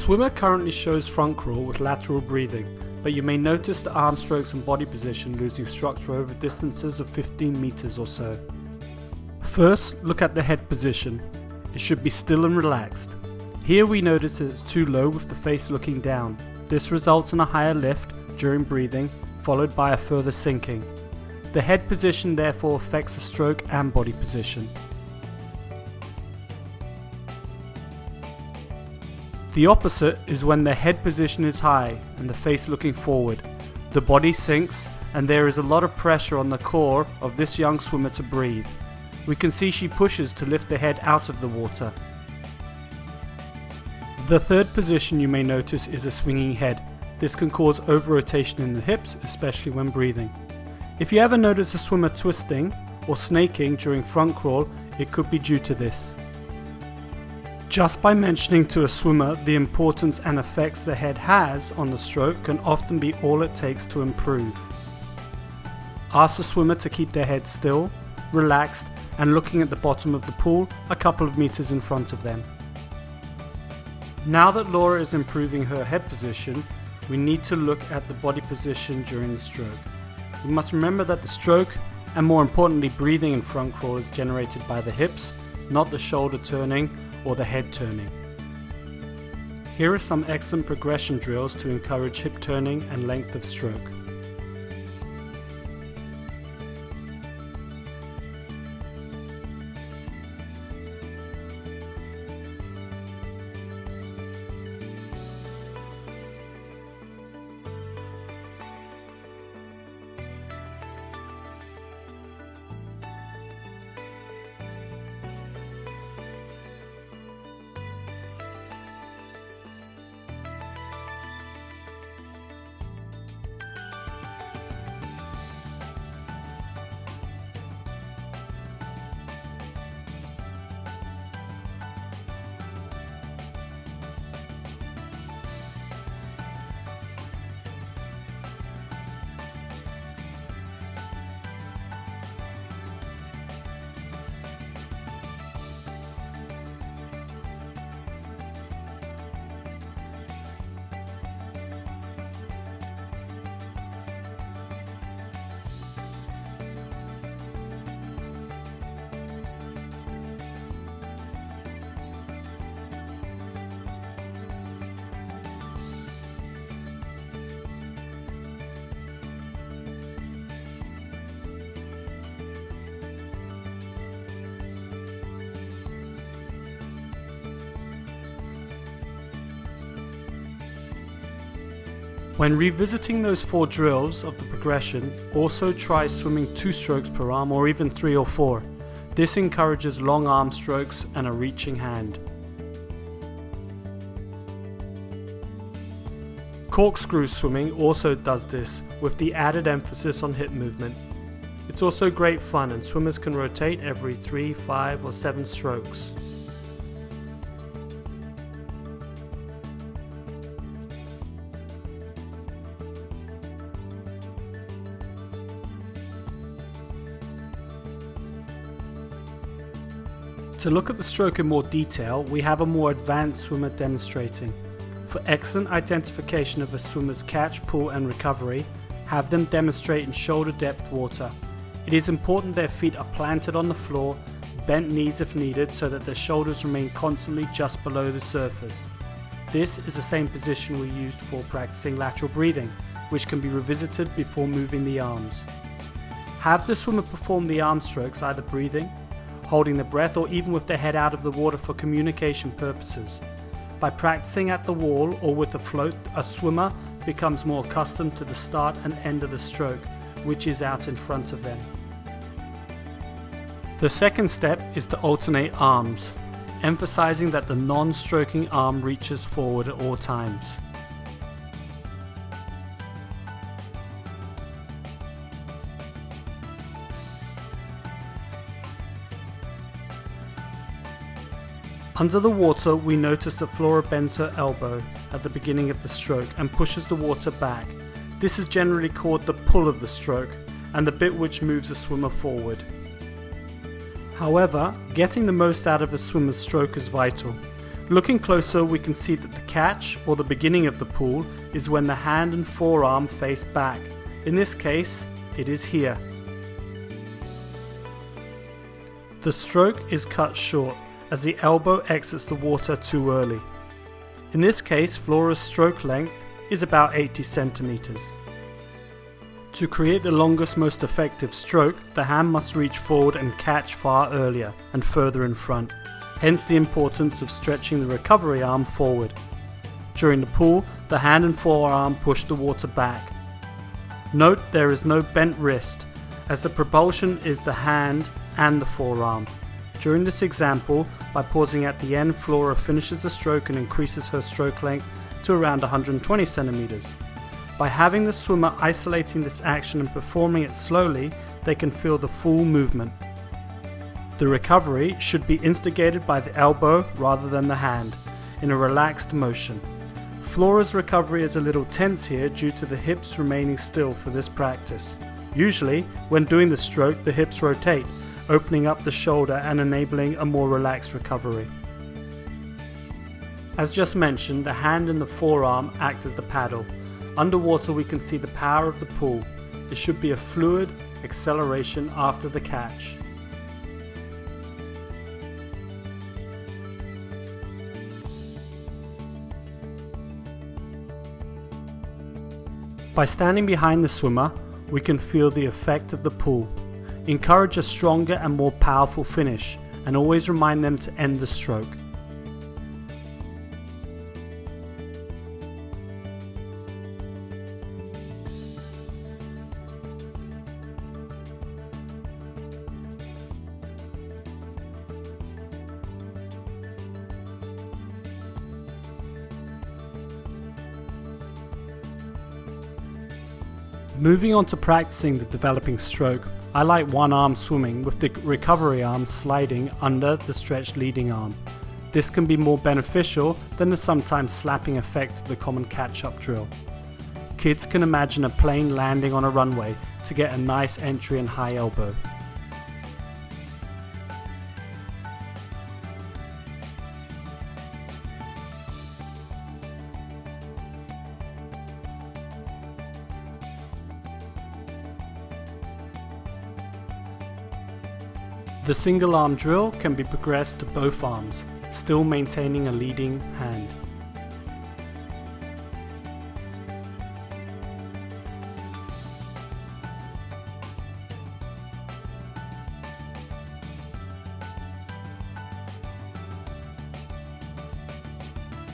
swimmer currently shows front crawl with lateral breathing, but you may notice the arm strokes and body position losing structure over distances of 15 meters or so. First, look at the head position. It should be still and relaxed. Here we notice it's too low with the face looking down. This results in a higher lift during breathing, followed by a further sinking. The head position therefore affects the stroke and body position. The opposite is when the head position is high and the face looking forward. The body sinks and there is a lot of pressure on the core of this young swimmer to breathe. We can see she pushes to lift the head out of the water. The third position you may notice is a swinging head. This can cause over-rotation in the hips, especially when breathing. If you ever notice a swimmer twisting or snaking during front crawl, it could be due to this. Just by mentioning to a swimmer the importance and effects the head has on the stroke can often be all it takes to improve. Ask the swimmer to keep their head still, relaxed, and looking at the bottom of the pool a couple of meters in front of them. Now that Laura is improving her head position, we need to look at the body position during the stroke. We must remember that the stroke, and more importantly breathing in front crawl, is generated by the hips, not the shoulder turning or the head turning. Here are some excellent progression drills to encourage hip turning and length of stroke. When revisiting those 4 drills of the progression, also try swimming 2 strokes per arm or even 3 or 4. This encourages long arm strokes and a reaching hand. Corkscrew swimming also does this, with the added emphasis on hip movement. It's also great fun and swimmers can rotate every 3, 5 or 7 strokes. To look at the stroke in more detail, we have a more advanced swimmer demonstrating. For excellent identification of a swimmer's catch, pull and recovery, have them demonstrate in shoulder depth water. It is important their feet are planted on the floor, bent knees if needed, so that their shoulders remain constantly just below the surface. This is the same position we used for practicing lateral breathing, which can be revisited before moving the arms. Have the swimmer perform the arm strokes either breathing, holding the breath, or even with their head out of the water for communication purposes. By practicing at the wall or with a float, a swimmer becomes more accustomed to the start and end of the stroke, which is out in front of them. The second step is to alternate arms, emphasizing that the non-stroking arm reaches forward at all times. Under the water, we notice that Flora bends her elbow at the beginning of the stroke and pushes the water back. This is generally called the pull of the stroke and the bit which moves the swimmer forward. However, getting the most out of a swimmer's stroke is vital. Looking closer, we can see that the catch, or the beginning of the pool, is when the hand and forearm face back. In this case, it is here. The stroke is cut short, as the elbow exits the water too early. In this case, Flora's stroke length is about 80 centimeters. To create the longest, most effective stroke, the hand must reach forward and catch far earlier and further in front, hence the importance of stretching the recovery arm forward. During the pull, the hand and forearm push the water back. Note there is no bent wrist, as the propulsion is the hand and the forearm. During this example, by pausing at the end, Flora finishes the stroke and increases her stroke length to around 120 centimeters. By having the swimmer isolating this action and performing it slowly, they can feel the full movement. The recovery should be instigated by the elbow rather than the hand, in a relaxed motion. Flora's recovery is a little tense here due to the hips remaining still for this practice. Usually, when doing the stroke, the hips rotate, opening up the shoulder and enabling a more relaxed recovery. As just mentioned, the hand and the forearm act as the paddle. Underwater we can see the power of the pull. It should be a fluid acceleration after the catch. By standing behind the swimmer, we can feel the effect of the pull. Encourage a stronger and more powerful finish, and always remind them to end the stroke. Moving on to practicing the developing stroke, I like one arm swimming with the recovery arm sliding under the stretched leading arm. This can be more beneficial than the sometimes slapping effect of the common catch-up drill. Kids can imagine a plane landing on a runway to get a nice entry and high elbow. The single arm drill can be progressed to both arms, still maintaining a leading hand.